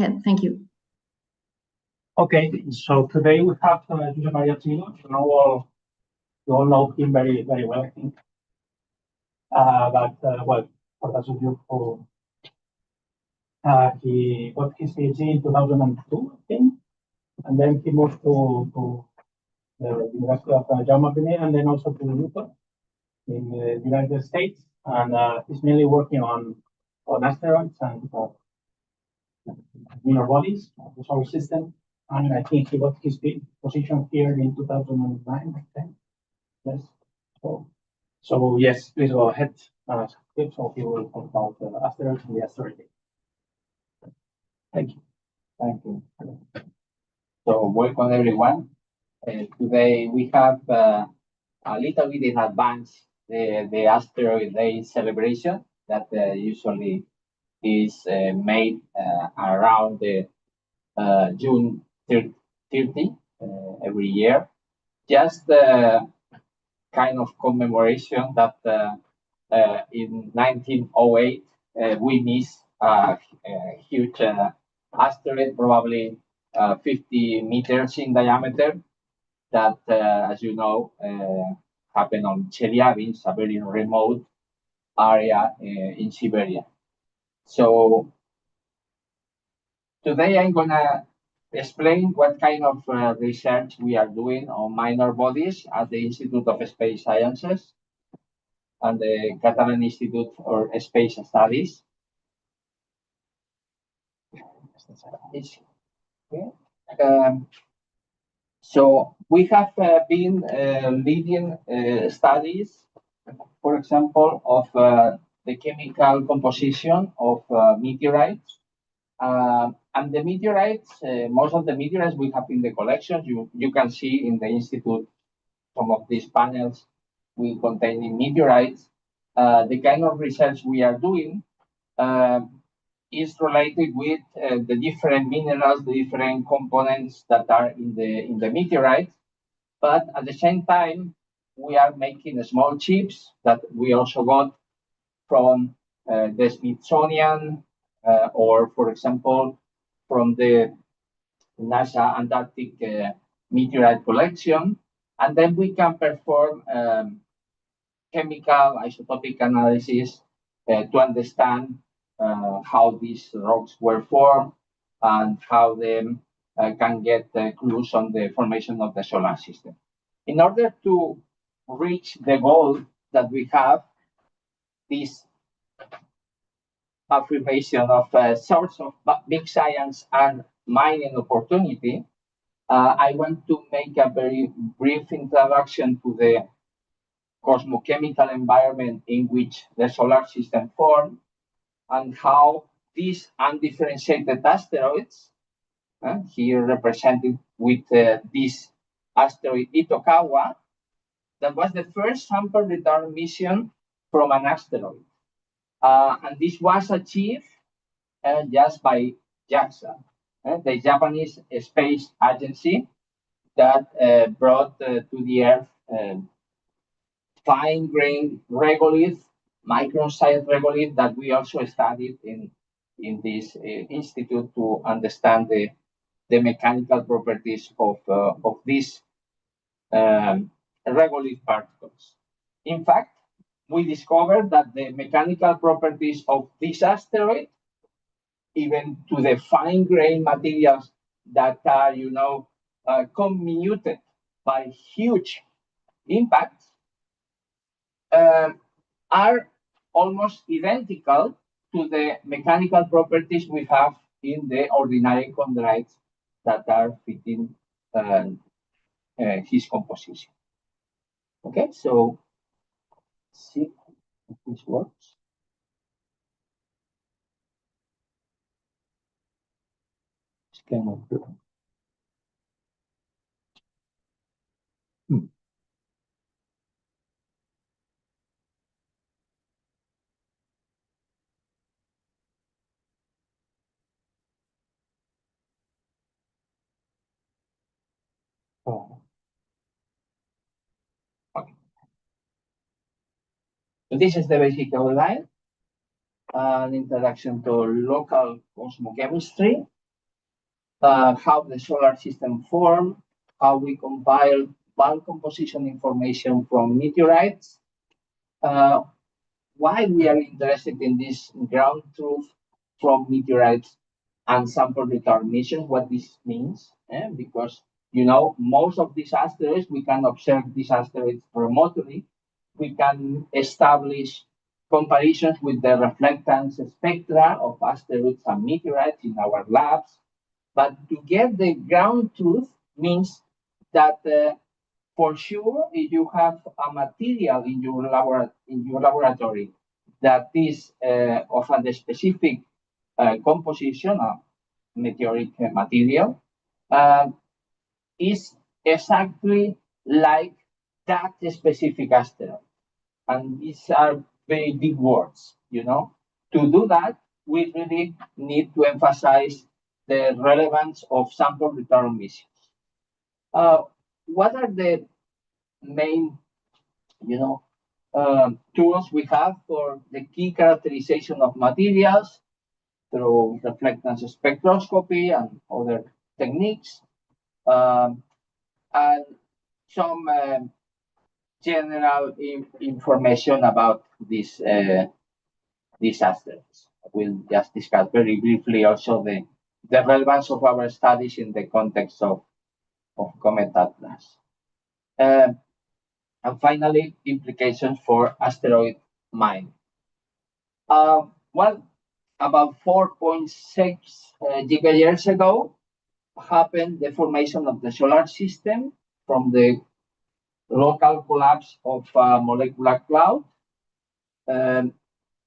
ahead. Thank you. Okay, so today we have Josep Trigo. You all know him very well, I think. Well, for those of you who he got his PhD in 2002, I think, and then he moved to the University of Jaume I, and then also to Newport in the United States, and he's mainly working on asteroids and minor bodies of the solar system. And I think he got his position here in 2009, I think. Yes. So yes, please go ahead. So he will talk about asteroids and the asteroid data. Thank you. Thank you. So welcome everyone. Today we have a little bit in advance the Asteroid Day celebration that usually is made around the June 30 every year. Just kind of commemoration that in 1908 we missed a huge asteroid, probably 50 meters in diameter, that, as you know, happened on Chelyabinsk, a very remote area in Siberia. So today I'm gonna explain what kind of research we are doing on minor bodies at the Institute of Space Sciences and the Catalan Institute for Space Studies. So we have been leading studies, for example, of the chemical composition of meteorites. And the meteorites, most of the meteorites we have in the collection, you can see in the Institute, some of these panels we containing meteorites. The kind of research we are doing is related with the different minerals, the different components that are in the meteorites. But at the same time, we are making small chips that we also got from the Smithsonian or, for example, from the NASA Antarctic meteorite collection. And then we can perform chemical isotopic analysis to understand how these rocks were formed and how they can get clues on the formation of the solar system. In order to reach the goal that we have, this affirmation of a source of big science and mining opportunity, I want to make a very brief introduction to the cosmochemical environment in which the solar system formed and how these undifferentiated asteroids, here represented with this asteroid Itokawa, that was the first sample return mission from an asteroid. And this was achieved just by JAXA, the Japanese Space Agency, that brought to the Earth fine-grained regolith, micron-sized regolith that we also studied in this institute to understand the mechanical properties of these regolith particles. In fact, we discovered that the mechanical properties of this asteroid, even to the fine-grained materials that are, comminuted by huge impacts, are almost identical to the mechanical properties we have in the ordinary chondrites that are fitting his composition. Okay, so see if this works. It's kind of good. Oh. Okay. So this is the basic outline, an introduction to local cosmochemistry. how the solar system formed, how we compile bulk composition information from meteorites, why we are interested in this ground truth from meteorites and sample return missions, what this means, because most of these asteroids, we can observe these asteroids remotely. We can establish comparisons with the reflectance spectra of asteroids and meteorites in our labs. But to get the ground truth means that for sure, if you have a material in your laboratory that is of a specific composition, a meteoric material, is exactly like that specific asteroid. And these are very big words, To do that, we really need to emphasize the relevance of sample return missions. What are the main, tools we have for the key characterization of materials through reflectance spectroscopy and other techniques, and some general information about these asteroids. We'll just discuss very briefly also the relevance of our studies in the context of Comet Atlas. And finally, implications for asteroid mining. Well, about 4.6 gigayears ago, happened the formation of the solar system from the local collapse of a molecular cloud.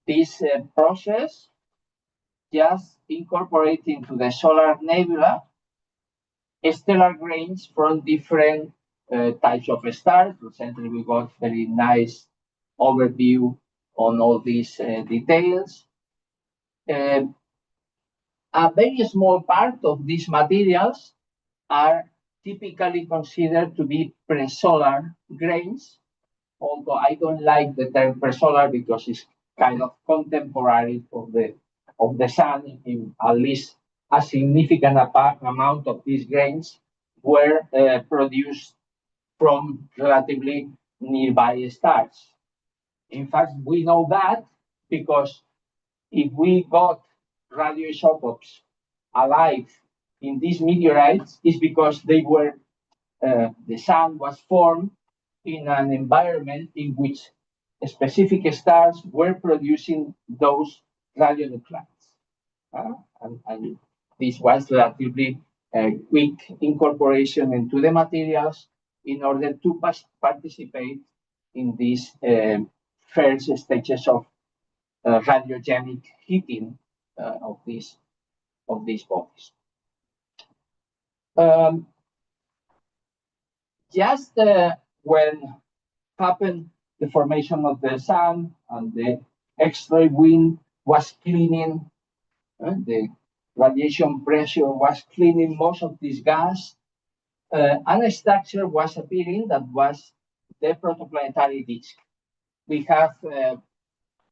This process just incorporated into the solar nebula stellar grains from different types of stars. Recently, we got very nice overview on all these details. A very small part of these materials are typically considered to be presolar grains, although I don't like the term presolar because it's kind of contemporary of the sun. In at least a significant amount of these grains were produced from relatively nearby stars. In fact, we know that because if we got radioisotopes alive in these meteorites, it's because they were the sun was formed in an environment in which specific stars were producing those radionuclides. And this was relatively quick incorporation into the materials in order to participate in these first stages of radiogenic heating of these bodies. Just when happened the formation of the sun and the X-ray wind was cleaning, the radiation pressure was cleaning most of this gas, and a structure was appearing that was the protoplanetary disk. We have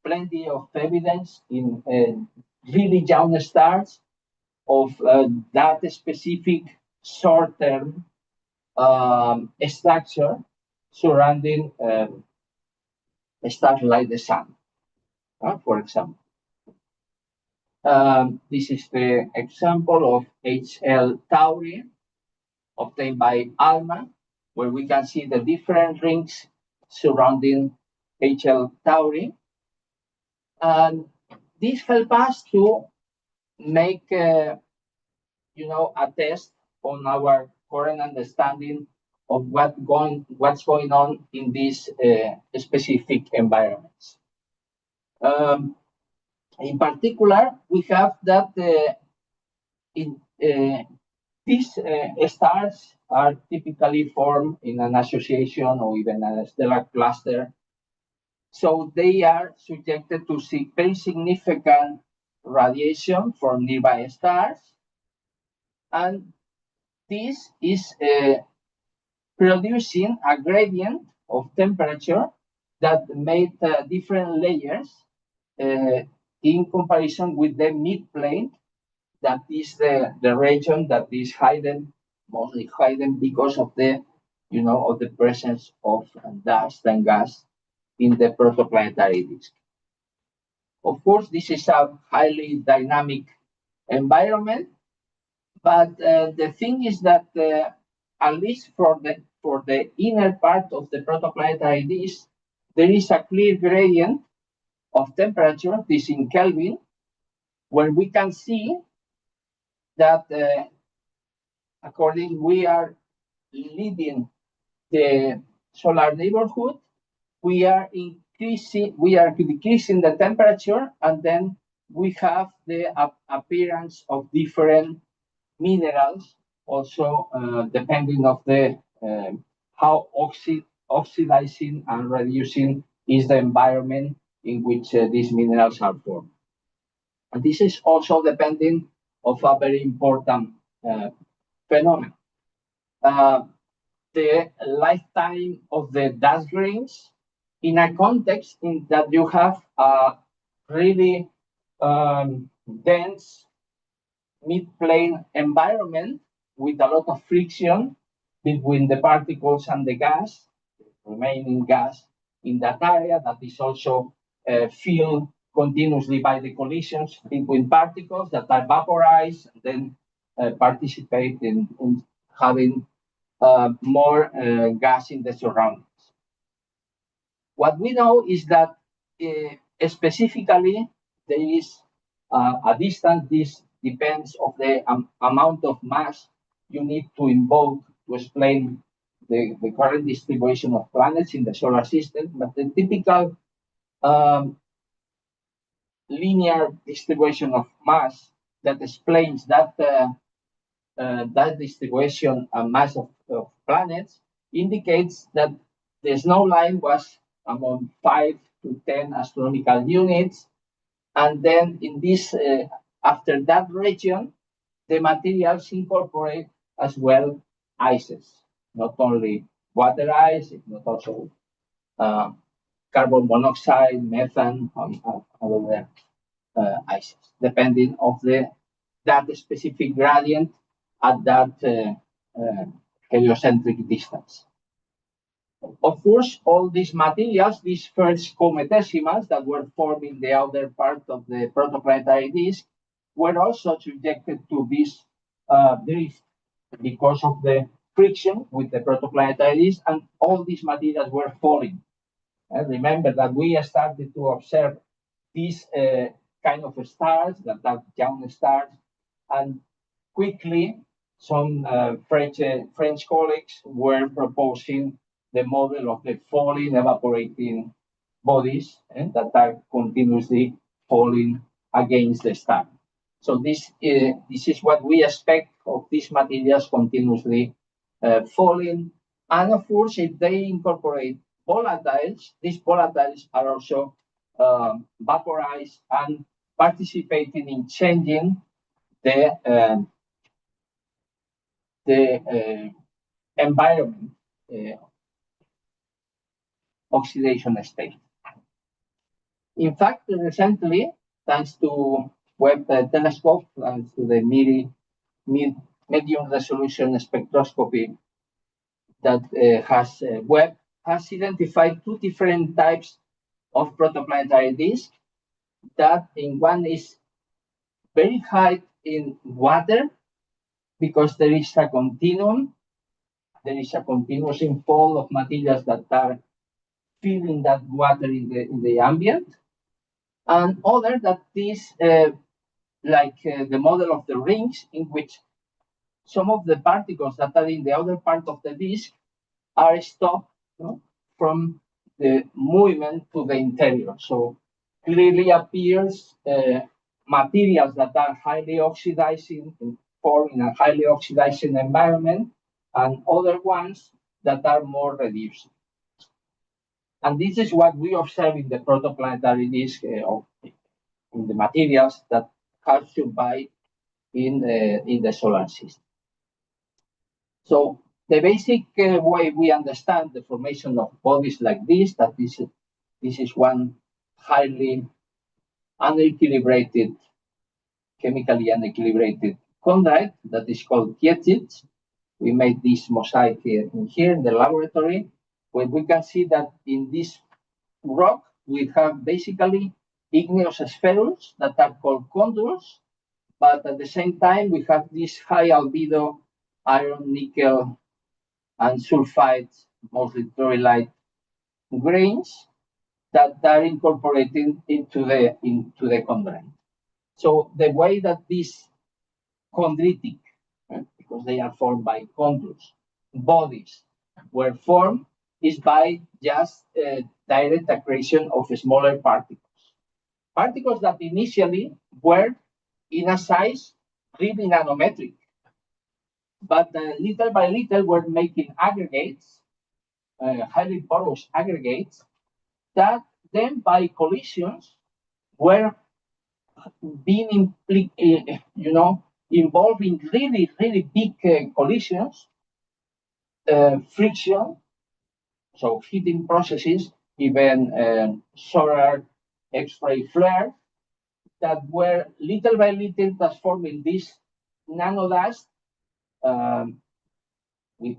plenty of evidence in really young stars of that specific short-term structure surrounding stars like the sun, for example. This is the example of HL Tauri obtained by ALMA, where we can see the different rings surrounding HL Tauri. And this helps us to make a test on our current understanding of what's going on in these specific environments. In particular, we have that these stars are typically formed in an association or even a stellar cluster. So they are subjected to very significant radiation from nearby stars. And this is producing a gradient of temperature that made different layers in comparison with the midplane that is the region that is hidden, mostly hidden because of the, of the presence of dust and gas in the protoplanetary disk. Of course, this is a highly dynamic environment, but the thing is that at least for the inner part of the protoplanetary disk, there is a clear gradient of temperature, this in Kelvin, where we can see that we are leaving the solar neighborhood, we are decreasing the temperature, and then we have the appearance of different minerals, also depending of the how oxidizing and reducing is the environment in which these minerals are formed. And this is also depending of a very important phenomenon. The lifetime of the dust grains in a context in that you have a really dense mid-plane environment with a lot of friction between the particles and the gas, remaining gas in that area that is also filled continuously by the collisions between particles that are vaporized and then participate in having more gas in the surroundings. What we know is that specifically there is a distance. This depends on the amount of mass you need to invoke to explain the current distribution of planets in the solar system. But the typical linear distribution of mass that explains that that distribution and mass of planets indicates that the snow line was among 5 to 10 astronomical units. And then in this, after that region, the materials incorporate as well ices, not only water ice, but also carbon monoxide, methane, and other ices, depending of that specific gradient at that heliocentric distance. Of course, all these materials, these first cometesimals that were forming the outer part of the protoplanetary disk, were also subjected to this drift because of the friction with the protoplanetary disk, and all these materials were falling. And remember that we started to observe these kind of stars that are young stars, and quickly some French colleagues were proposing the model of the falling evaporating bodies that are continuously falling against the star. So this is what we expect of these materials continuously falling. And of course, if they incorporate volatiles, these volatiles are also vaporized and participating in changing the environment oxidation state. In fact, recently, thanks to Webb telescope, thanks to the medium resolution spectroscopy that Webb has identified two different types of protoplanetary disk. That in one is very high in water because there is a continuum. There is a continuous inflow of materials that are filling that water in the ambient, and other that is like the model of the rings, in which some of the particles that are in the outer part of the disk are stopped from the movement to the interior. So clearly appears materials that are highly oxidizing, form in a highly oxidizing environment, and other ones that are more reduced. And this is what we observe in the protoplanetary disk in the materials that have survived in the solar system. So the basic way we understand the formation of bodies like this, that this is one highly unequilibrated chemically unequilibrated chondrite that is called pietit. We made this mosaic here in the laboratory, where we can see that in this rock we have basically igneous spherules that are called condules, but at the same time we have these high albedo iron, nickel, and sulfide, mostly dorilite grains that are incorporated into the chondrite. So the way that these chondritic, because they are formed by condules, bodies were formed is by just direct accretion of smaller particles. Particles that initially were in a size really nanometric, but little by little we're making aggregates, highly porous aggregates, that then by collisions were being involved in really, really big collisions, friction, so heating processes, even solar X-ray flare, that were little by little transforming this nanodust with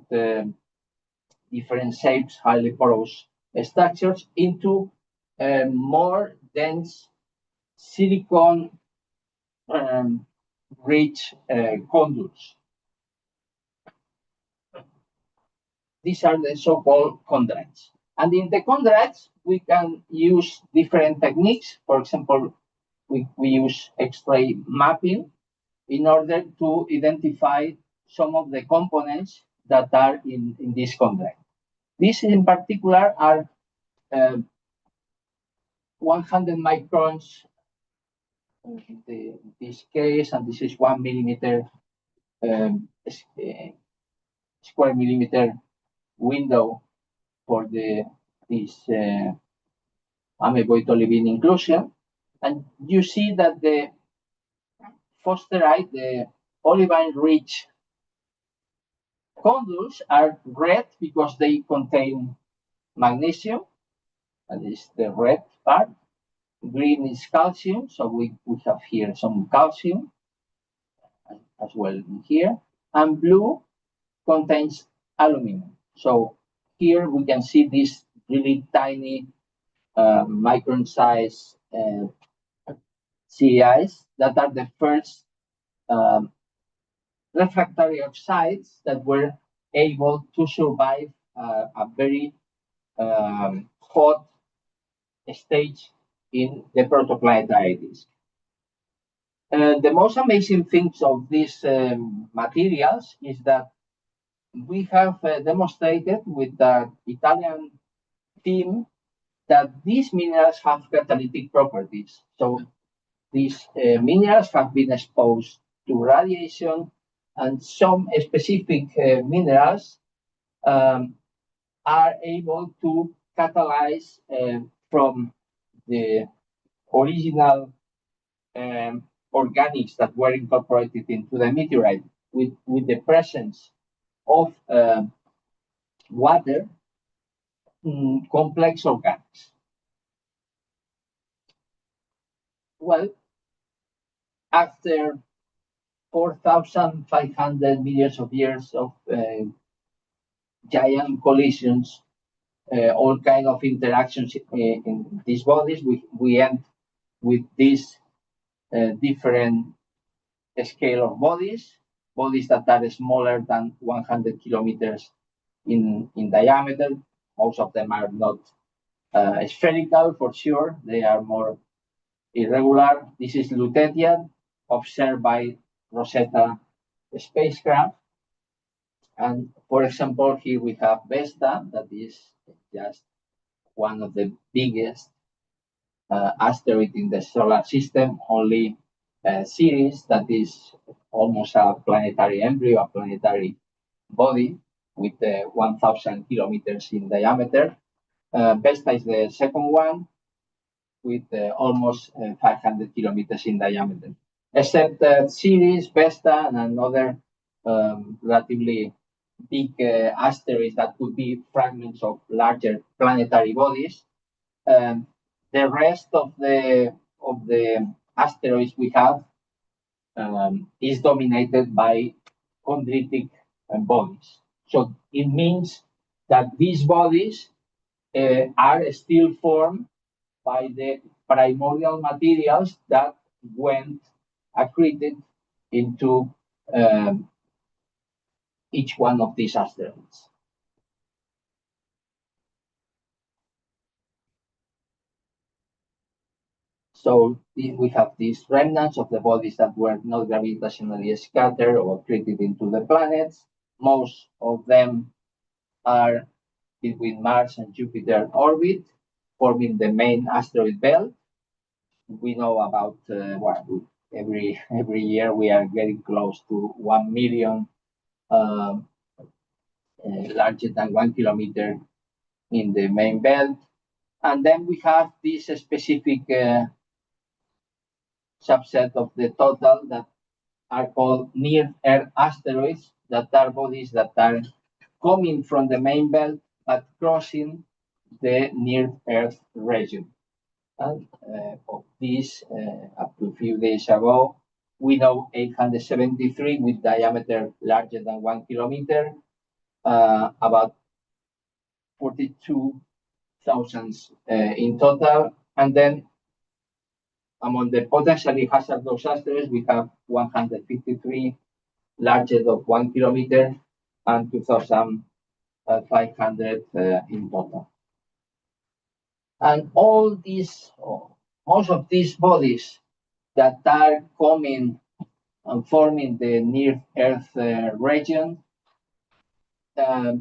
different shapes, highly porous structures, into more dense silicon rich condules. These are the so-called chondrites. And in the chondrites, we can use different techniques. For example, we use X-ray mapping in order to identify some of the components that are in this chondrite. These in particular are 100 microns in this case, and this is 1 millimeter square millimeter window for this amoeboid olivine inclusion. And you see that the fosterite, the olivine-rich condules are red because they contain magnesium, and this is the red part. Green is calcium, so we have here some calcium as well in here. And blue contains aluminum. So here we can see these really tiny micron size CEIs that are the first refractory oxides that were able to survive a very hot stage in the protoplanetary disk. The most amazing things of these materials is that we have demonstrated with the Italian team that these minerals have catalytic properties. So these minerals have been exposed to radiation, and some specific minerals are able to catalyze from the original organics that were incorporated into the meteorite with the presence of water, complex organics. Well, after 4,500 millions of years of giant collisions, all kind of interactions in these bodies, we end with this different scale of bodies that are smaller than 100 kilometers in diameter. Most of them are not spherical for sure. They are more irregular. This is Lutetia, observed by Rosetta spacecraft. And for example, here we have Vesta, that is just one of the biggest asteroid in the solar system, only Ceres, that is almost a planetary embryo, a planetary body with 1,000 kilometers in diameter. Vesta is the second one with almost 500 kilometers in diameter. Except Ceres, Vesta, and another relatively big asteroids that could be fragments of larger planetary bodies. The rest of the asteroids we have is dominated by chondritic bodies. So it means that these bodies are still formed by the primordial materials that went accreted into each one of these asteroids. So we have these remnants of the bodies that were not gravitationally scattered or accreted into the planets. Most of them are between Mars and Jupiter orbit, forming the main asteroid belt. We know about every year we are getting close to 1 million larger than 1 kilometer in the main belt. And then we have this specific subset of the total that are called near-Earth asteroids, that are bodies that are coming from the main belt but crossing the near-Earth region. And of these, up to a few days ago, we know 873 with diameter larger than 1 kilometer, about 42,000 in total. And then among the potentially hazardous asteroids, we have 153 larger than 1 kilometer and 2,500 in total. And all these, most of these bodies that are coming and forming the near-Earth region, are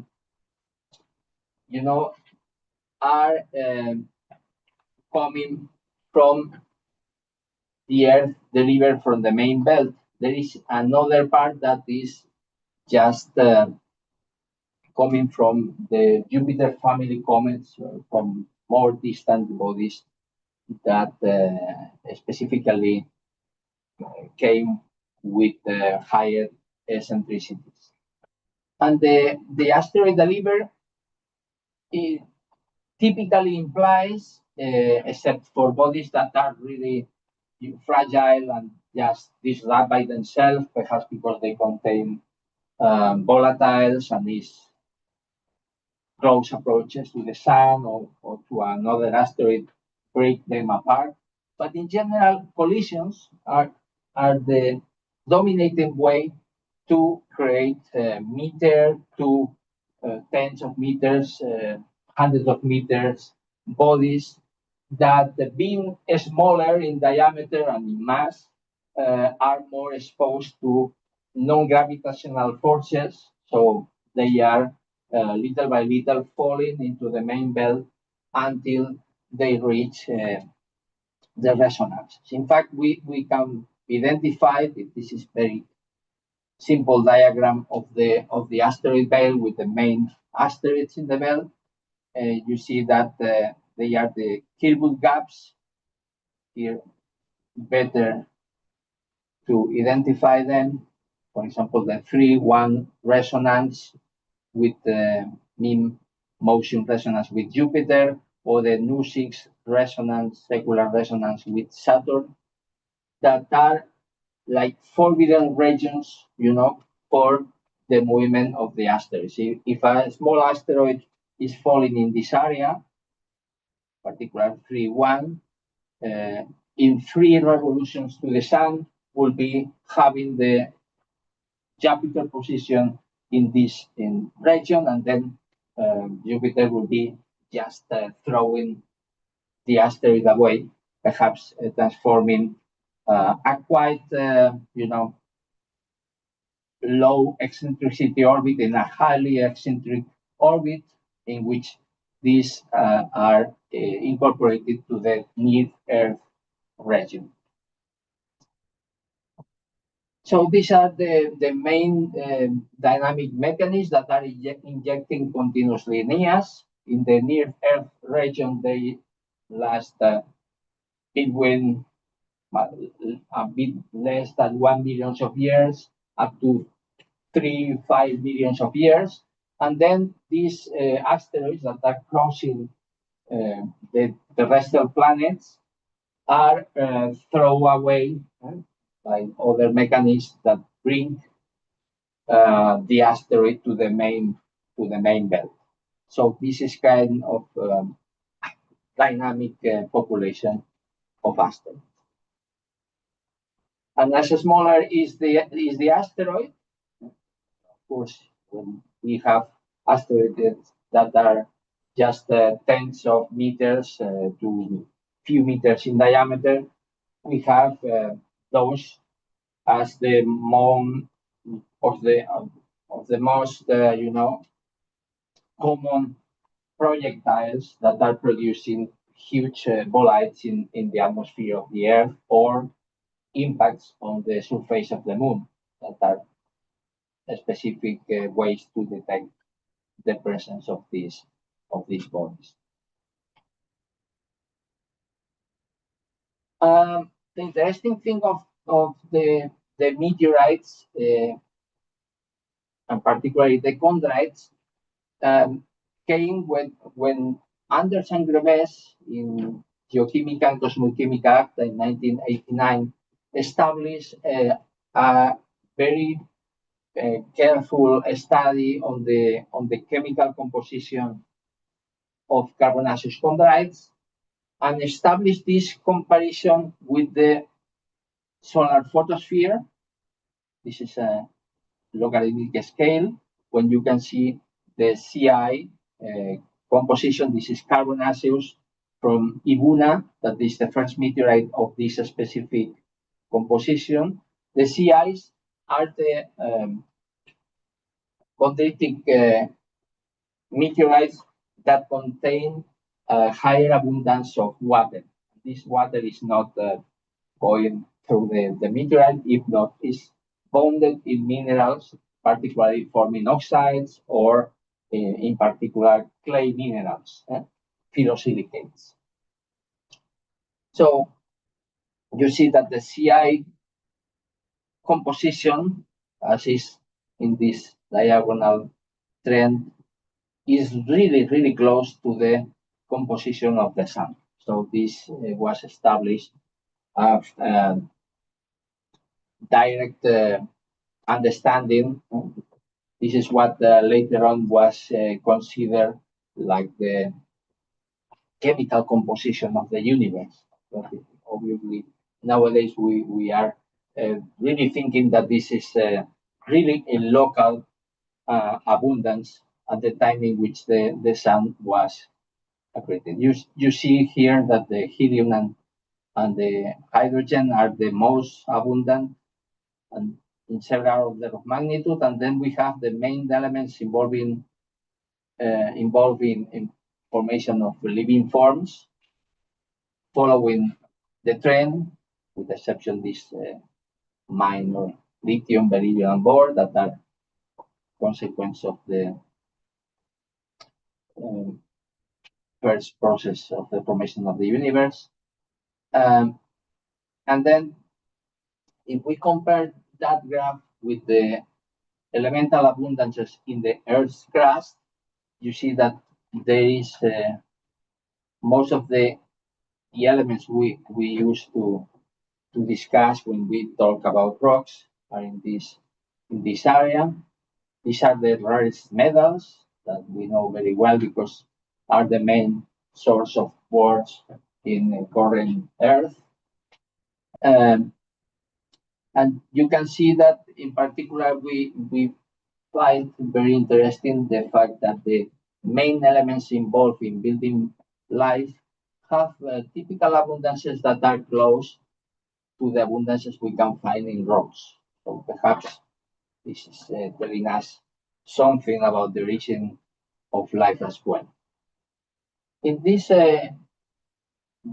coming from the Earth delivered from the main belt. There is another part that is just coming from the Jupiter family comets, from more distant bodies that specifically came with higher eccentricities. And the asteroid delivered typically implies, except for bodies that are really fragile and just disrupt by themselves, perhaps because they contain volatiles and these close approaches to the sun or to another asteroid break them apart. But in general, collisions are the dominating way to create meter to tens of meters, hundreds of meters bodies that, being smaller in diameter and in mass, are more exposed to non-gravitational forces. So they are little by little falling into the main belt until they reach the resonance. In fact, we can identify, this is very simple diagram of the asteroid belt with the main asteroids in the belt. You see that they are the Kirkwood gaps. Here, better to identify them. For example, the 3-1 resonance with the mean motion resonance with Jupiter, or the Nu-6 resonance, secular resonance with Saturn, that are like forbidden regions, for the movement of the asteroids. If a small asteroid is falling in this area, particular 3-1, in 3 revolutions to the sun, will be having the Jupiter position in this region, and then Jupiter will be just throwing the asteroid away, perhaps transforming a quite, low eccentricity orbit in a highly eccentric orbit, in which these are incorporated to the near-Earth region. So these are the main dynamic mechanisms that are injecting continuously NEAs. In the near-Earth region, they last between a bit less than 1 million of years up to 3-5 million of years. And then these asteroids that are crossing the terrestrial planets are thrown away by other mechanisms that bring the asteroid to the main belt. So this is kind of dynamic population of asteroids. And as smaller is the asteroid, of course, when we have asteroids that are just tens of meters to few meters in diameter, we have those as the of the most common projectiles that are producing huge bolides in the atmosphere of the Earth or impacts on the surface of the Moon that are specific ways to detect the presence of these bodies. The interesting thing of the meteorites, and particularly the chondrites, came when Anders and Greves in Geochemical and Cosmochemical Act in 1989 established a very careful study on the chemical composition of carbonaceous chondrites and established this comparison with the solar photosphere. This is a logarithmic scale when you can see the CI composition. This is carbonaceous from Ibuna, that is the first meteorite of this specific composition. The CIs are the chondritic meteorites that contain a higher abundance of water. This water is not going through the meteorite, if not, is bonded in minerals, particularly forming oxides or in particular clay minerals, phyllosilicates. So you see that the CI composition, as is in this diagonal trend, is really, really close to the composition of the Sun. So this was established as direct understanding. This is what later on was considered like the chemical composition of the universe. But obviously, nowadays we are really thinking that this is really a local abundance at the time in which the Sun was accreted. You see here that the helium and the hydrogen are the most abundant and in several orders of magnitude, and then we have the main elements involving in formation of living forms, following the trend, with exception this minor lithium, beryllium, and boron that are consequence of the first process of the formation of the universe. And then if we compare that graph with the elemental abundances in the Earth's crust, you see that there is most of the elements we use to discuss when we talk about rocks are in this area. These are the rarest metals that we know very well because are the main source of quartz in current Earth. And you can see that in particular we find very interesting the fact that the main elements involved in building life have typical abundances that are close to the abundances we can find in rocks. So perhaps this is telling us something about the origin of life as well. In this, the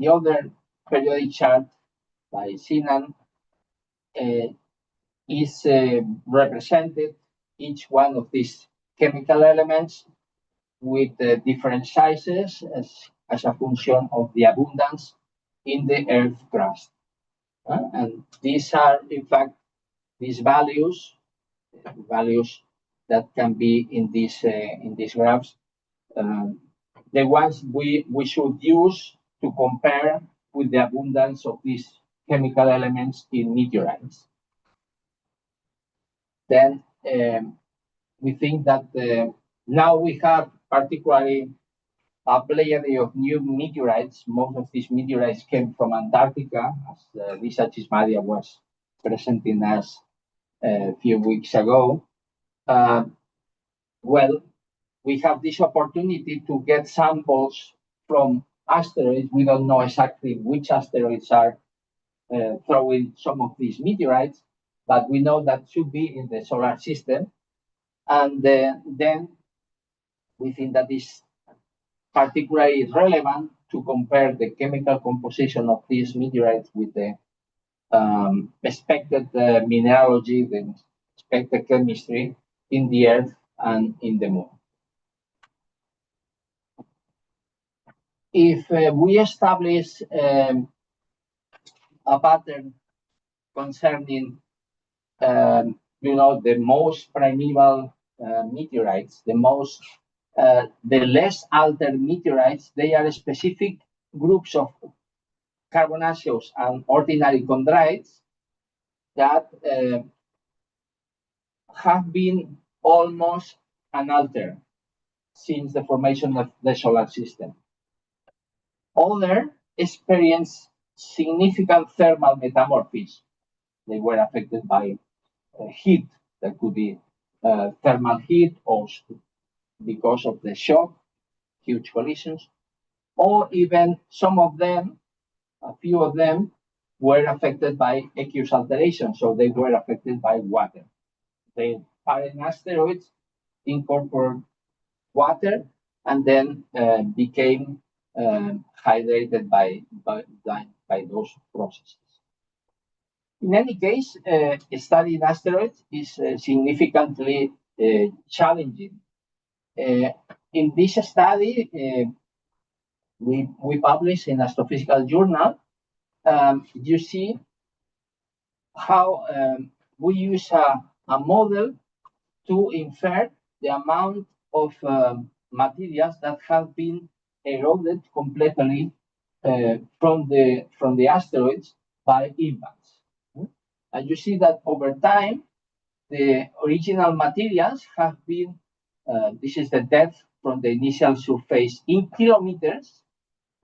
other periodic chart by Sinan is represented each one of these chemical elements with different sizes as a function of the abundance in the Earth crust. And these are, in fact, these values that can be in these graphs, the ones we should use to compare with the abundance of these chemical elements in meteorites. Then we think that now we have particularly a plenty of new meteorites. Most of these meteorites came from Antarctica, as Lisa Chismadia was presenting us a few weeks ago. Well, we have this opportunity to get samples from asteroids. We don't know exactly which asteroids are throwing some of these meteorites, but we know that should be in the solar system. And then we think that is particularly relevant to compare the chemical composition of these meteorites with the expected mineralogy, the expected chemistry in the Earth and in the Moon. If we establish a pattern concerning, the most primeval meteorites, the less altered meteorites, they are specific groups of carbonaceous and ordinary chondrites that have been almost unaltered since the formation of the solar system. Others experience significant thermal metamorphism. They were affected by heat. That could be thermal heat or because of the shock, huge collisions, or even some of them, a few of them, were affected by aqueous alteration, so they were affected by water. The parent asteroids incorporated water and then became hydrated by those processes. In any case, studying asteroids is significantly challenging. In this study, we published in Astrophysical Journal, you see how we use a model to infer the amount of materials that have been eroded completely from the asteroids by impacts. And you see that over time, the original materials have been, this is the depth from the initial surface in kilometers,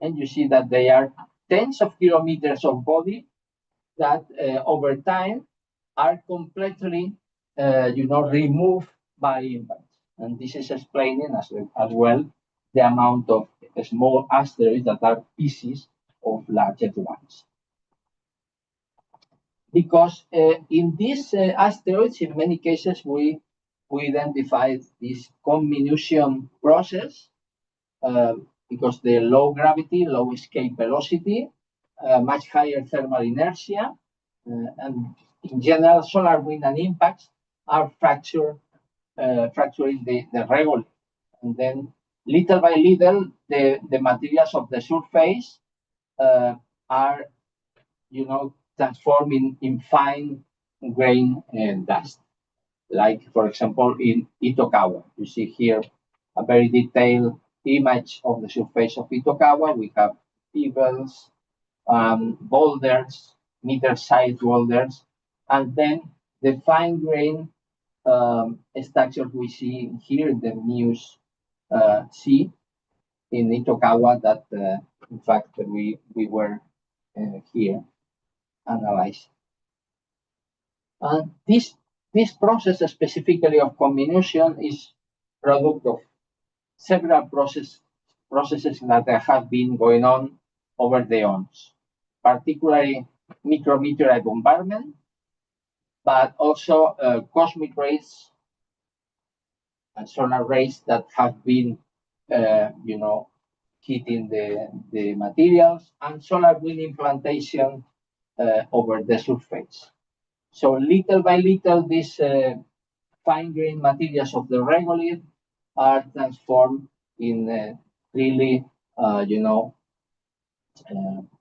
and you see that they are tens of kilometers of body that over time are completely, removed by impacts. And this is explaining as well the amount of small asteroids that are pieces of larger ones. Because in these asteroids, in many cases, we identified this comminution process because the low gravity, low escape velocity, much higher thermal inertia, and in general, solar wind and impacts are fracturing the regolith. And then little by little, the materials of the surface are, transforming in fine grain dust. Like, for example, in Itokawa. You see here a very detailed image of the surface of Itokawa. We have pebbles, boulders, meter-sized boulders, and then the fine grain structure we see here in the Muse Sea in Itokawa that, in fact, we were here analyzing. And this process specifically of comminution is product of several processes that have been going on over the eons, particularly micrometeorite bombardment, but also cosmic rays and solar rays that have been, hitting the materials, and solar wind implantation over the surface. So little by little, these fine-grained materials of the regolith are transformed in really,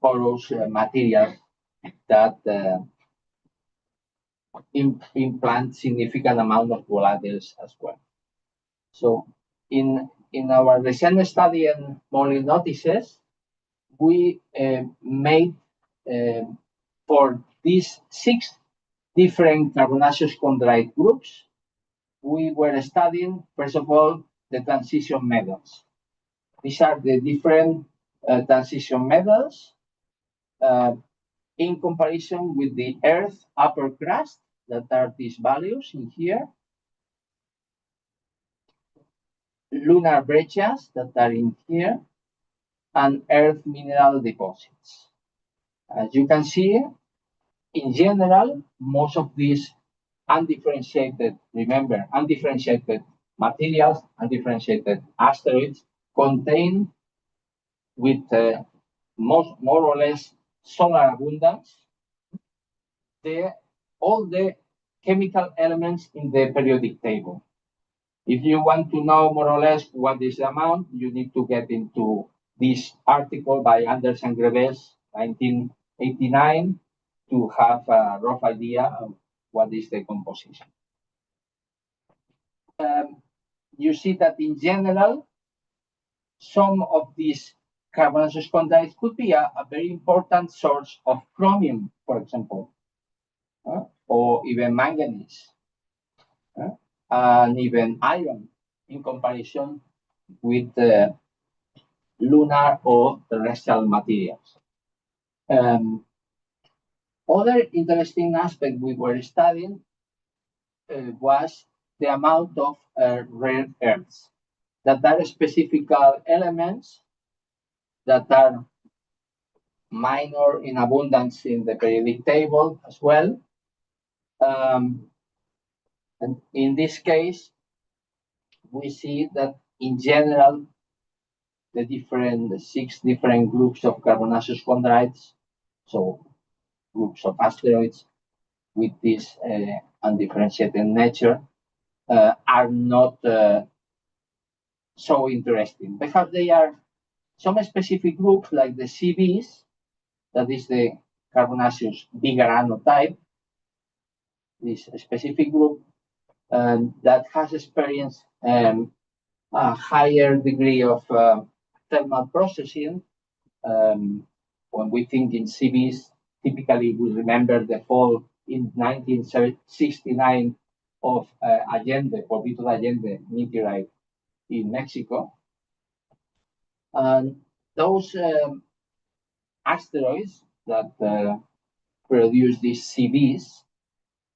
porous materials that implant significant amount of volatiles as well. So in our recent study in Molly notices, we made for these 6 different carbonaceous chondrite groups, we were studying, first of all, the transition metals. These are the different transition metals in comparison with the Earth upper crust, that are these values in here, lunar breccias that are in here, and Earth mineral deposits. As you can see, in general, most of these undifferentiated, remember, undifferentiated materials, undifferentiated asteroids contain with more or less solar abundance all the chemical elements in the periodic table. If you want to know more or less what is the amount, you need to get into this article by Anders and Greves, 1989, to have a rough idea of what is the composition. You see that in general, some of these carbonaceous chondrites could be a very important source of chromium, for example, or even manganese, and even iron in comparison with lunar or terrestrial materials. Other interesting aspect we were studying was the amount of rare earths, that are specific elements that are minor in abundance in the periodic table as well. And in this case, we see that in general, the 6 different groups of carbonaceous chondrites, so groups of asteroids with this undifferentiated nature, are not so interesting, because they are some specific groups like the CBs, that is the carbonaceous bigarano type, this specific group that has experienced a higher degree of thermal processing. When we think in CBs, typically we remember the fall in 1969 of Allende, Polvito Allende meteorite in Mexico. And those asteroids that produce these CBs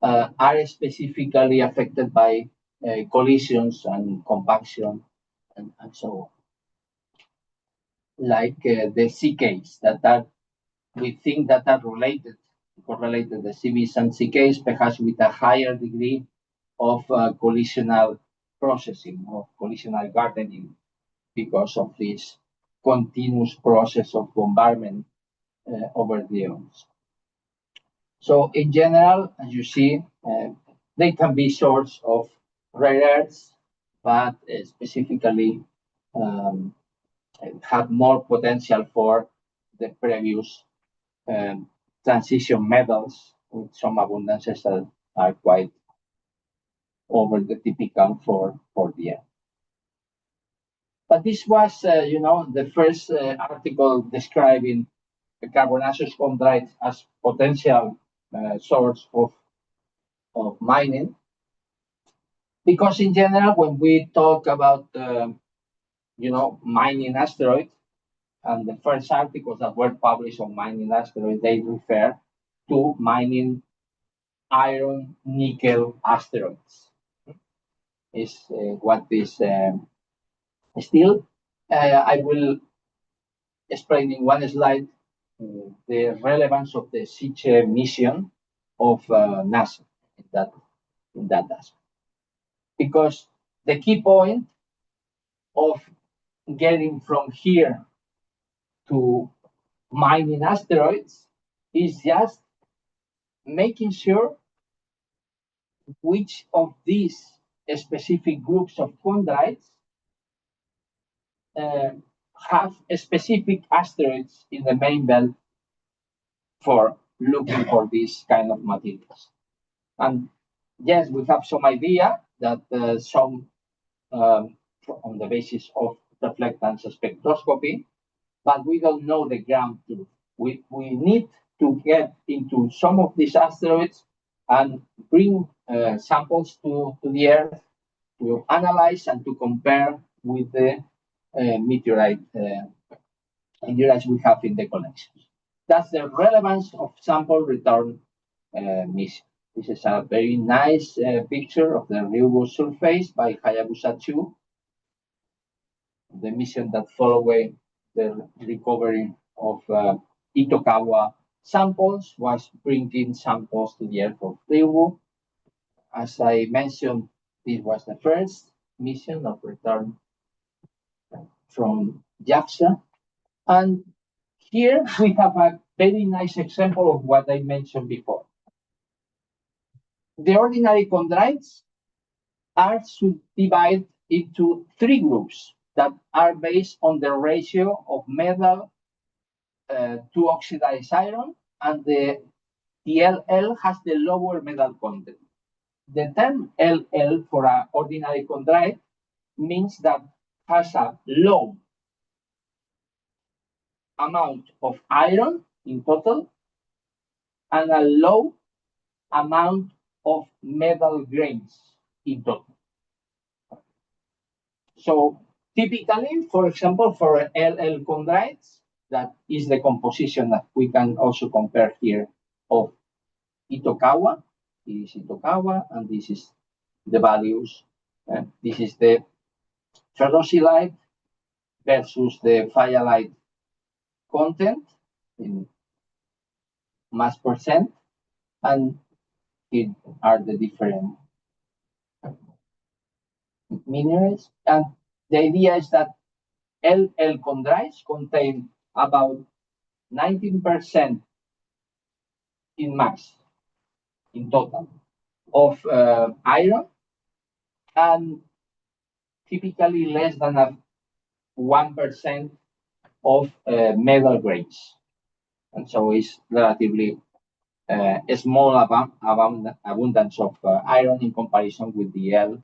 are specifically affected by collisions and compaction and so on. Like the CKs that are, we think that are correlated, the CBs and CKs, perhaps with a higher degree of collisional processing, of collisional gardening, because of this continuous process of bombardment over the ions. So in general, as you see, they can be source of rare earths, but specifically have more potential for the previous transition metals, with some abundances that are quite over the typical for the Earth. But this was, the first article describing the carbonaceous chondrites as potential source of mining. Because in general, when we talk about, mining asteroids, and the first articles that were published on mining asteroids, they refer to mining iron nickel asteroids. Is what is still. I will explain in one slide the relevance of the ICE mission of NASA in that aspect. Because the key point of getting from here to mining asteroids is just making sure which of these specific groups of chondrites have specific asteroids in the main belt for looking for these kind of materials. And yes, we have some idea that some on the basis of reflectance spectroscopy, but we don't know the ground truth. We need to get into some of these asteroids and bring samples to the Earth to analyze and to compare with the meteorites we have in the collections. That's the relevance of sample return mission. This is a very nice picture of the Ryugu surface by Hayabusa 2, the mission that followed the recovery of Itokawa samples was bringing samples to the Earth of Ryugu. As I mentioned, this was the first mission of return from JAXA. And here we have a very nice example of what I mentioned before. The ordinary chondrites are subdivided into three groups that are based on the ratio of metal to oxidized iron, and the LL has the lower metal content. The term LL for an ordinary chondrite means that has a low amount of iron in total and a low amount of metal grains in total. So typically, for example, for LL chondrites, that is the composition that we can also compare here of Itokawa. This is Itokawa, and this is the values. This is the ferrocylide versus the phyalite content in mass percent, and here are the different minerals. And the idea is that LL chondrites contain about 19% in mass, in total, of iron, and typically less than 1% of metal grains. And so it's relatively a small abundance of iron in comparison with the L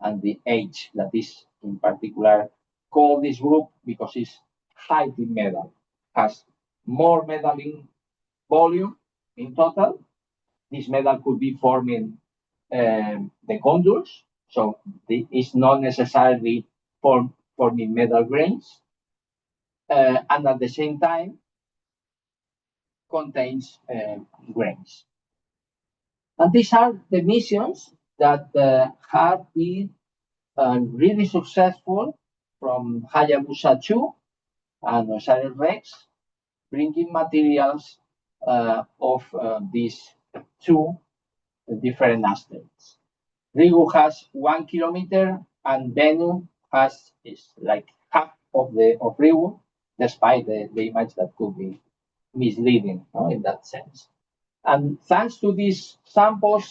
and the H that is in particular called this group because it's high in metal, has more metal in volume in total. This metal could be forming the contours, so it's not necessarily forming metal grains, and at the same time contains grains. And these are the missions that have been really successful from Hayabusa 2 and OSIRIS-REx, bringing materials of these two different asteroids. Ryugu has 1 kilometer, and Bennu is like half of Ryugu, despite the image that could be misleading in that sense. And thanks to these sample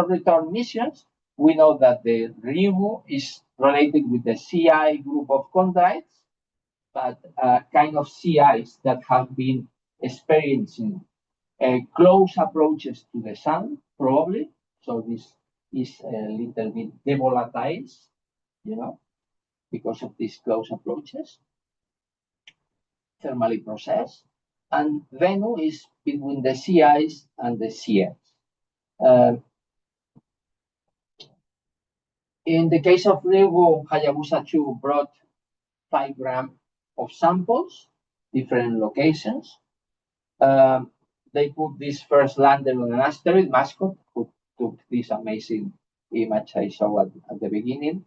return missions, we know that the Ryugu is related with the CI group of chondrites, but kind of CIs that have been experiencing close approaches to the sun, probably. So this is a little bit devolatilized, because of these close approaches, thermally processed. And Bennu is between the CIs and the CNs. In the case of Ryugu, Hayabusa 2 brought 5 grams of samples, different locations. They put this first lander on an asteroid, Mascot, who took this amazing image I saw at the beginning.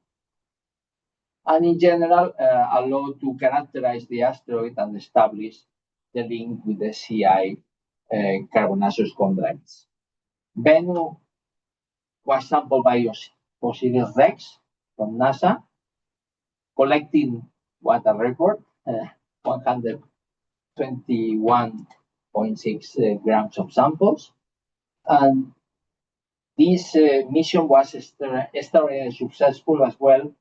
And in general, allowed to characterize the asteroid and establish the link with the CI carbonaceous chondrites. Bennu was sampled by OSIRIS-REx from NASA, collecting what a record, 121.6 grams of samples. And this mission was extraordinarily successful as well,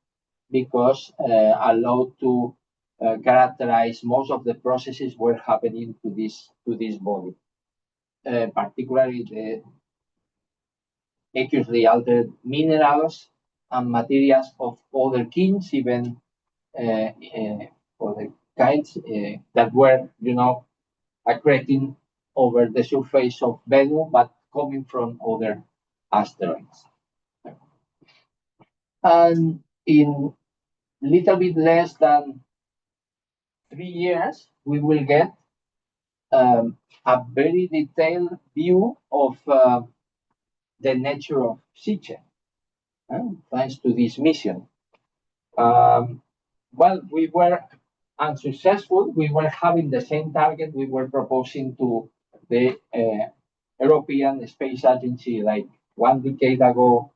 because allowed to characterize most of the processes were happening to this body, particularly the aqueously altered minerals and materials of other kinds, even other kinds that were, accreting over the surface of Venus, but coming from other asteroids. And in little bit less than 3 years, we will get a very detailed view of the nature of ICE-CSIC, thanks to this mission. Well, we were unsuccessful. We were having the same target we were proposing to the European Space Agency like 1 decade ago,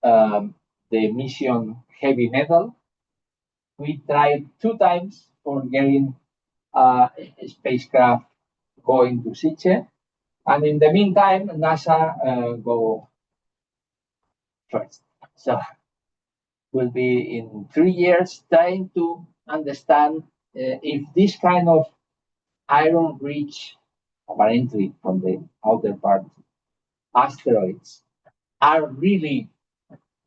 the mission Heavy Metal. We tried 2 times for getting a spacecraft going to ICE-CSIC. And in the meantime, NASA go first. So we'll be in 3 years trying to understand if this kind of iron-rich, apparently from the outer part, asteroids are really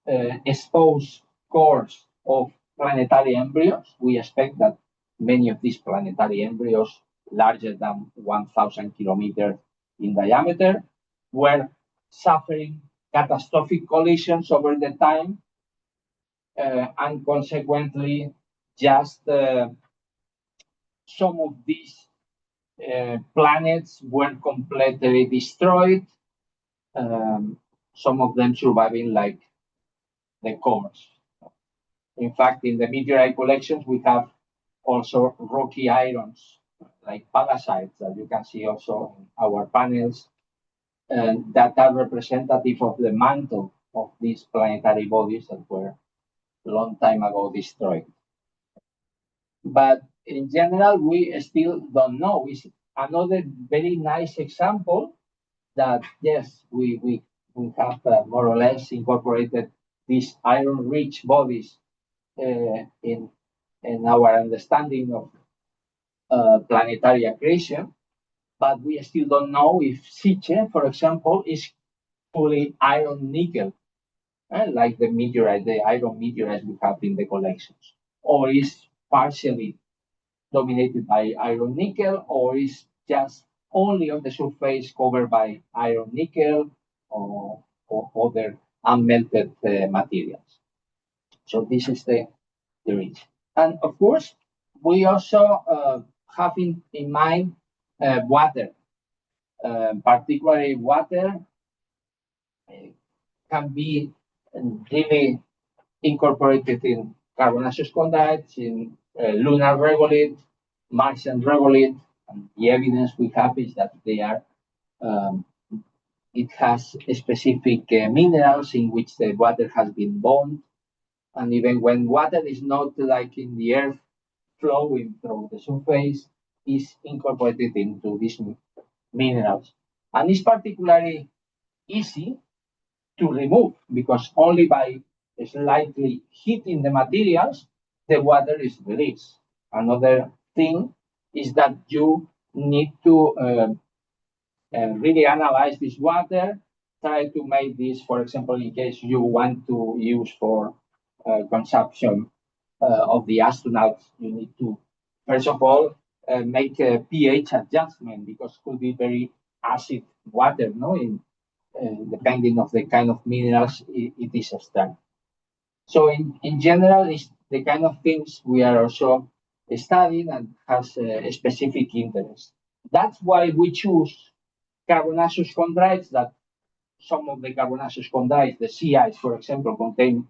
exposed cores of planetary embryos. We expect that many of these planetary embryos, larger than 1,000 kilometers in diameter, were suffering catastrophic collisions over the time, and consequently, just some of these planets were completely destroyed, some of them surviving like the cores. In fact, in the meteorite collections, we have also rocky irons, like pallasites, that you can see also in our panels, and that are representative of the mantle of these planetary bodies that were a long time ago destroyed. But in general, we still don't know. It's another very nice example that, yes, we have more or less incorporated these iron-rich bodies in our understanding of planetary accretion, but we still don't know if ICE-CSIC, for example, is fully iron-nickel, like the meteorite, the iron meteorites we have in the collections, or is partially dominated by iron-nickel, or is just only on the surface covered by iron-nickel or other unmelted materials. So this is the region. And of course, we also have in mind water, particularly water can be really incorporated in carbonaceous chondrites, in lunar regolith, Martian regolith, and the evidence we have is that they are, it has specific minerals in which the water has been bound, and even when water is not like in the earth flowing through the surface, is incorporated into these minerals. And it's particularly easy to remove because only by slightly heating the materials, the water is released. Another thing is that you need to really analyze this water, try to make this, for example, in case you want to use for consumption of the astronauts, you need to, first of all, make a pH adjustment because it could be very acid water, no? Depending on the kind of minerals it is extract. So in general, it's the kind of things we are also studying and has a specific interest. That's why we choose carbonaceous chondrites, that some of the carbonaceous chondrites, the sea ice, for example, contain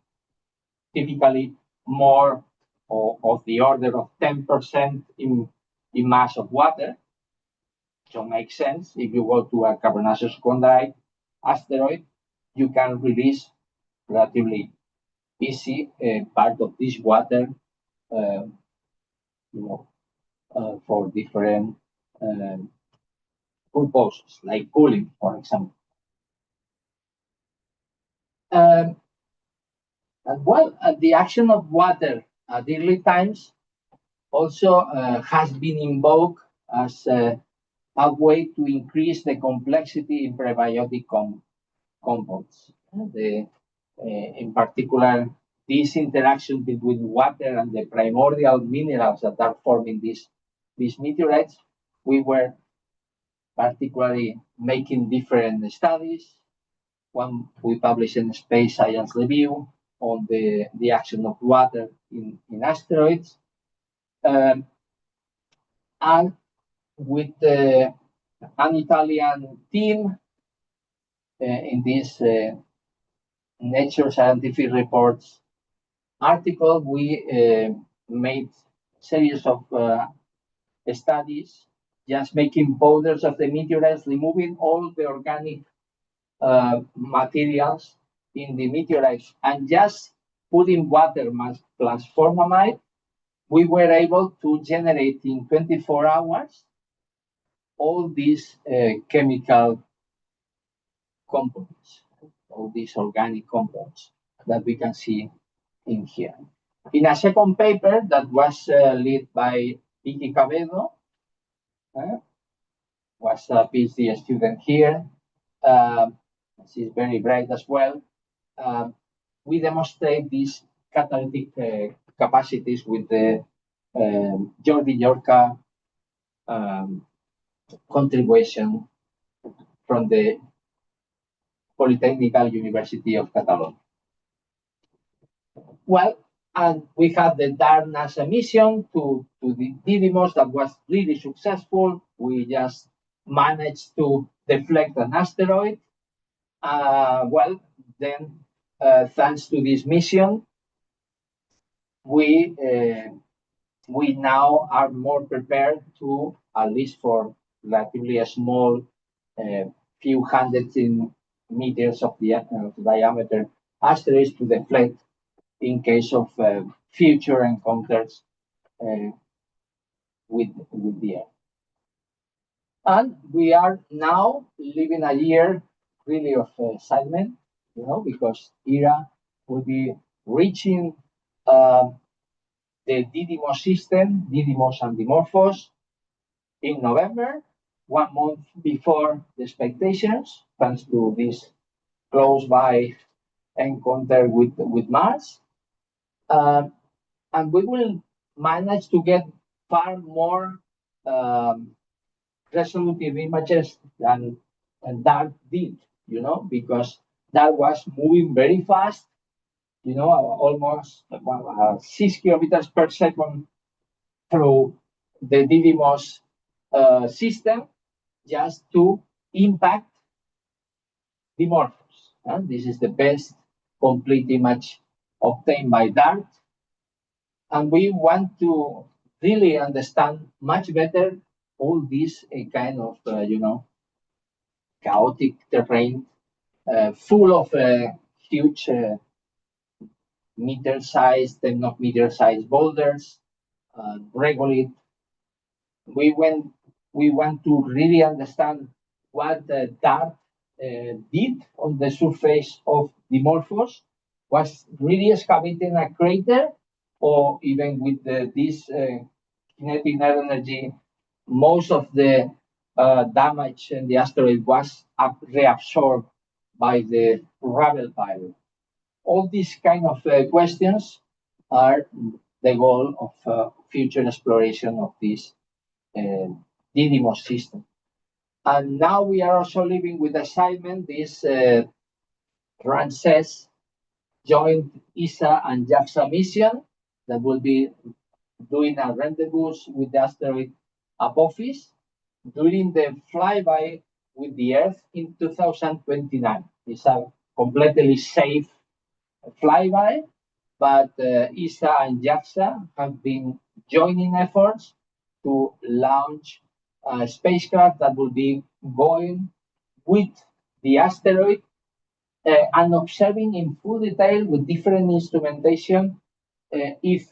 typically more of the order of 10% in mass of water. So it makes sense. If you go to a carbonaceous chondrite asteroid, you can release relatively easy part of this water, for different purposes, like cooling, for example. And well, the action of water at early times also has been invoked as a way to increase the complexity in prebiotic compounds. In particular, this interaction between water and the primordial minerals that are forming these meteorites, we were particularly making different studies. One we published in Space Science Review on the action of water in asteroids. And with an Italian team in this Nature Scientific Reports article, we made a series of studies, just making powders of the meteorites, removing all the organic materials in the meteorites, and just putting water plus formamide. We were able to generate in 24 hours all these chemical components, all these organic compounds that we can see in here. In a second paper that was led by Vicky Cabedo, was a PhD student here. She's very bright as well. We demonstrate these catalytic capacities with the Jordi Llorca contribution from the Polytechnical University of Catalonia. Well, and we had the DART NASA mission to the Didymos that was really successful. We just managed to deflect an asteroid. Well, then thanks to this mission, we now are more prepared to, at least for relatively a small few hundreds in meters of diameter asteroids, to deflect in case of future encounters with the Earth. And we are now living a year really of excitement, because ERA will be reaching the Didymos system, Didymos and Dimorphos, in November, 1 month before the expectations, thanks to this close by encounter with Mars. And we will manage to get far more resolutive images than DART did, because DART was moving very fast, almost 6 kilometers per second through the Didymos system just to impact Dimorphos. This is the best complete image obtained by DART. And we want to really understand much better all this kind of, chaotic terrain, full of huge meter-sized, 10 of meter-sized boulders, regolith. We want to really understand what DART did on the surface of Dimorphos. Was really excavating a crater, or even with this kinetic net energy, most of the damage in the asteroid was reabsorbed by the rubble pile. All these kind of questions are the goal of future exploration of this Didymos system. And now we are also living with assignment this RANSES joint ESA and JAXA mission that will be doing a rendezvous with the asteroid Apophis during the flyby with the Earth in 2029. It's a completely safe flyby, but ESA and JAXA have been joining efforts to launch a spacecraft that will be going with the asteroid and observing in full detail with different instrumentation if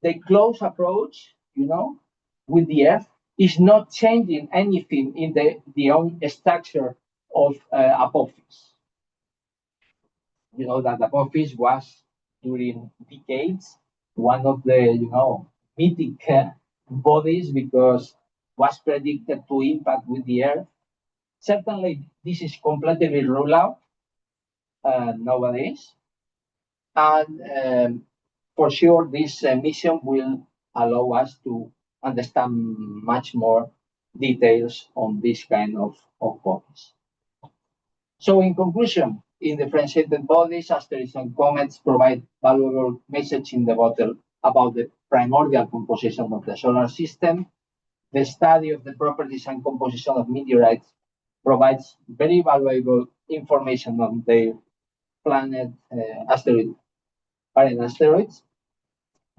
the close approach, with the Earth is not changing anything in the own structure of Apophis. That Apophis was during decades one of the mythic bodies because was predicted to impact with the Earth. Certainly, this is completely ruled out nowadays. And for sure, this mission will allow us to understand much more details on this kind of bodies. So in conclusion, in differentiated bodies, asteroids and comets provide valuable message in the bottle about the primordial composition of the solar system. The study of the properties and composition of meteorites provides very valuable information on their planet, parent asteroids.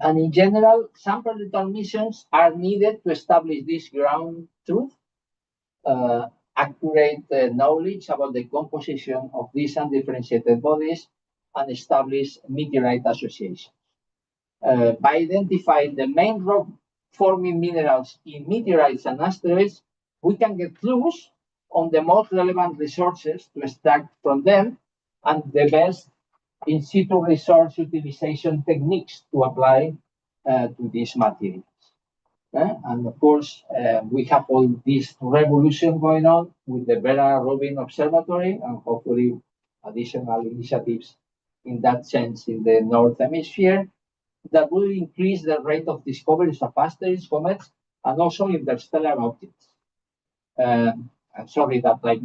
And in general, sample return missions are needed to establish this ground truth, accurate knowledge about the composition of these undifferentiated bodies, and establish meteorite associations. By identifying the main rock-forming minerals in meteorites and asteroids, we can get clues on the most relevant resources to extract from them and the best in situ resource utilization techniques to apply to these materials. And of course, we have all this revolution going on with the Vera Rubin Observatory and hopefully additional initiatives in that sense in the North Hemisphere that will increase the rate of discoveries of asteroids, comets, and also interstellar objects. I'm sorry that I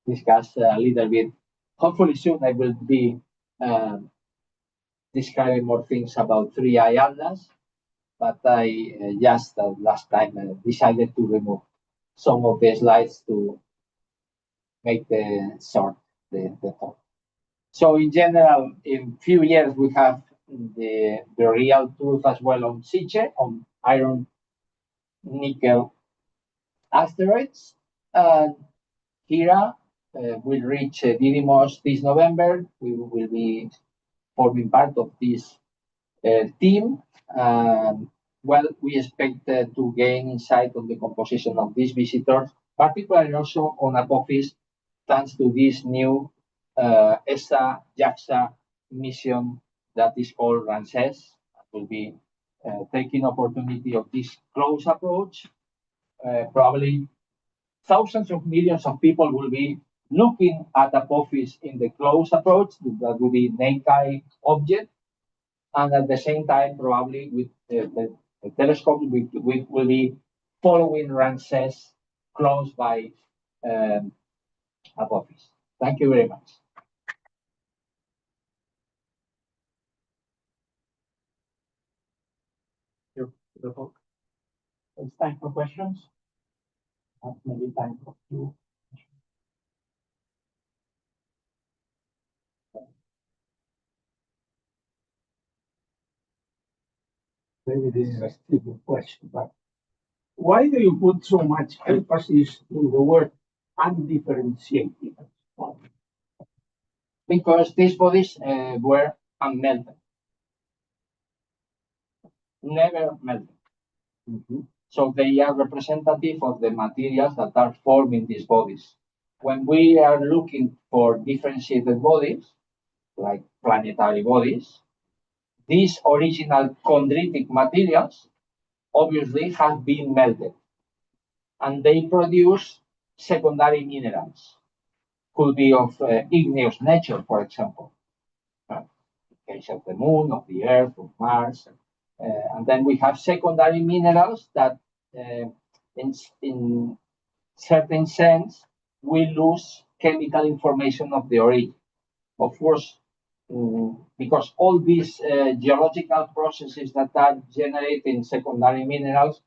discuss a little bit. Hopefully soon I will be describing more things about 3i Atlas, but I just last time decided to remove some of the slides to make the talk. So in general, in few years we have the real truth as well on SICHE, on iron, nickel asteroids. Hera will reach Didymos this November. We will be forming part of this team. Well, we expect to gain insight on the composition of these visitors, particularly also on Apophis, thanks to this new ESA-JAXA mission that is called Ramses. Will be taking opportunity of this close approach. Probably thousands of millions of people will be looking at Apophis in the close approach. That will be naked object. And at the same time, probably with the telescope, we will be following Ramses close by Apophis. Thank you very much. It's time for questions. Maybe time for you. Maybe this is a stupid question, but why do you put so much emphasis in the word undifferentiated? Because these bodies were unmelted, never melted. So they are representative of the materials that are forming these bodies. When we are looking for differentiated bodies, like planetary bodies, these original chondritic materials obviously have been melted, and they produce secondary minerals. Could be of igneous nature, for example, in case of the moon, of the earth, of Mars. And then we have secondary minerals that, in certain sense, we lose chemical information of the origin. Of course, because all these geological processes that are generating secondary minerals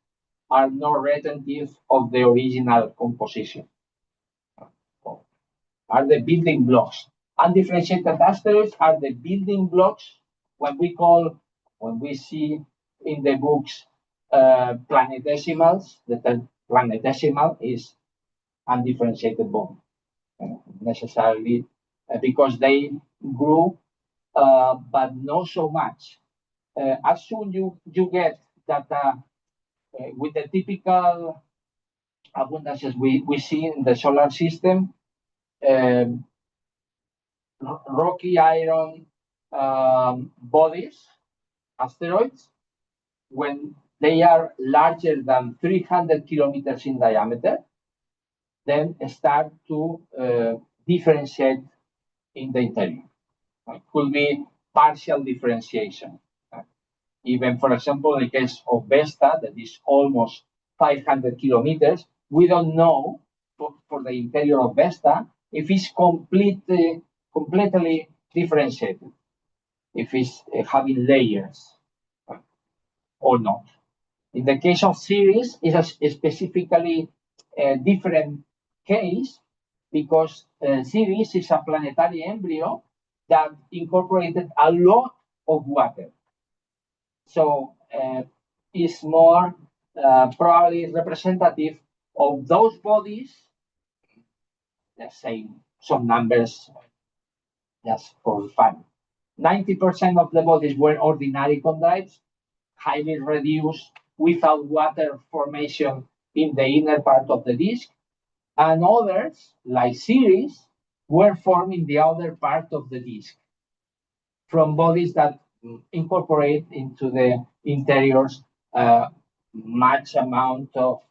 are not retentive of the original composition. Are the building blocks. Undifferentiated asteroids are the building blocks when we see in the books planetesimals. The term planetesimal is undifferentiated bone, necessarily because they grew, but not so much. As soon you get that with the typical abundances we see in the solar system, rocky iron bodies, asteroids, when they are larger than 300 kilometers in diameter, then start to differentiate in the interior. It could be partial differentiation. Even, for example, in the case of Vesta, that is almost 500 kilometers. We don't know for the interior of Vesta if it's completely differentiated, if it's having layers or not. In the case of Ceres, it's a specifically different case because Ceres is a planetary embryo that incorporated a lot of water. So it's more probably representative of those bodies. Let's say some numbers just for fun. 90% of the bodies were ordinary chondrites, highly reduced without water formation in the inner part of the disk, and others, like Ceres, were formed in the outer part of the disk from bodies that incorporate into the interiors much amount of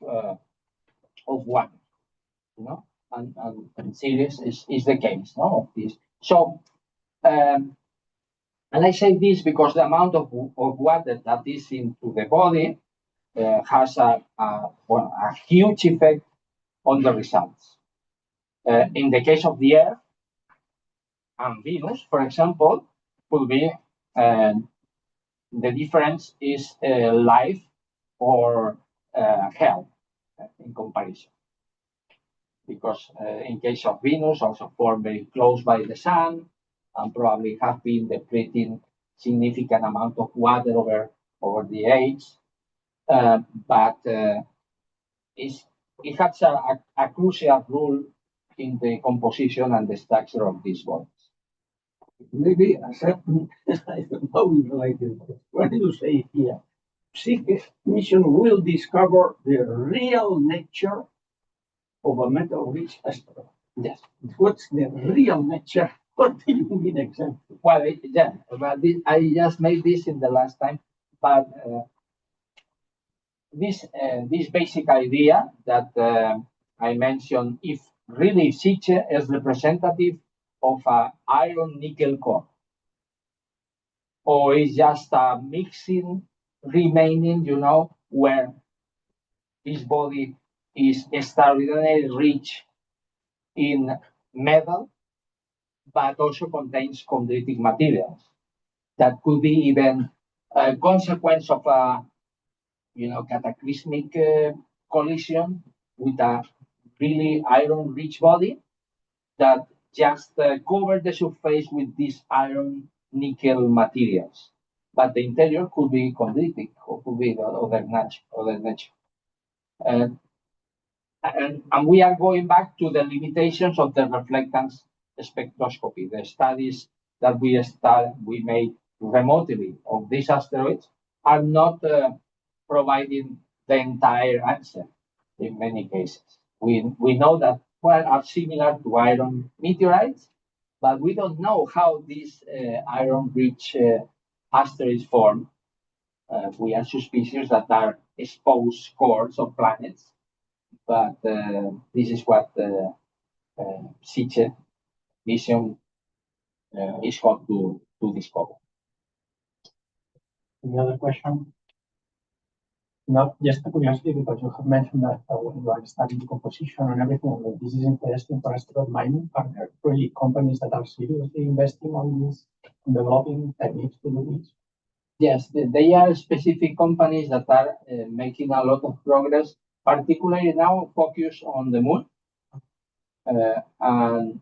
water, you know, and Ceres is the case, no, of this. So, and I say this because the amount of water that is into the body has a huge effect on the results. In the case of the Earth and Venus, for example, could be the difference is life or hell in comparison. Because in case of Venus, also formed very close by the sun, and probably have been depleting significant amount of water over the age. But it has a crucial role in the composition and the structure of these bodies. Maybe I don't know related. What do you say here? ICE mission will discover the real nature of a metal-rich asteroid. Yes. What's the real nature? What do you mean exactly? Well, yeah, but I just made this in the last time, but this basic idea that I mentioned, if really ICE is representative of an iron nickel core, or is just a mixing remaining, you know, where this body is extraordinarily rich in metal, but also contains chondritic materials that could be even a consequence of a, you know, cataclysmic collision with a really iron-rich body that just covered the surface with these iron nickel materials. But the interior could be chondritic or could be other nature. And we are going back to the limitations of the reflectance spectroscopy. The studies that we made remotely of these asteroids are not providing the entire answer in many cases. We know that are similar to iron meteorites, but we don't know how these iron-rich asteroids form. We are suspicious that are exposed cores of planets, but this is what ICE mission is hoped to discover. Any other question? Not just a curiosity, because you have mentioned that when you are studying composition and everything, and this is interesting for asteroid mining. Are there really companies that are seriously investing on this, developing techniques to do this? Yes, they are specific companies that are making a lot of progress, particularly now focused on the moon. And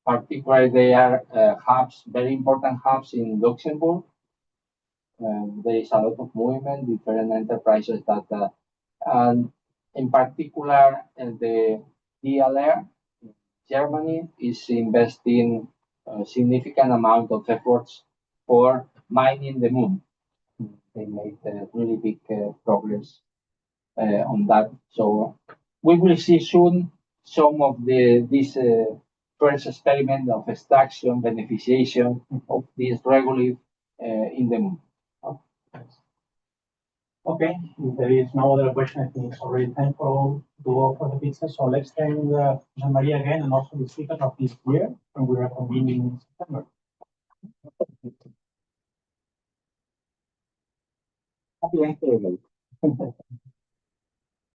particularly they are hubs, very important hubs in Luxembourg. There is a lot of movement, different enterprises that, and in particular, the DLR in Germany is investing a significant amount of efforts for mining the moon. They made really big progress on that. So we will see soon some of this first experiment of extraction, beneficiation of this regolith in the moon. Okay, if there is no other question, I think it's already time to go for the pizza. So let's thank José María again and also the speakers of this year, and we are convening in September. Happy Thanksgiving.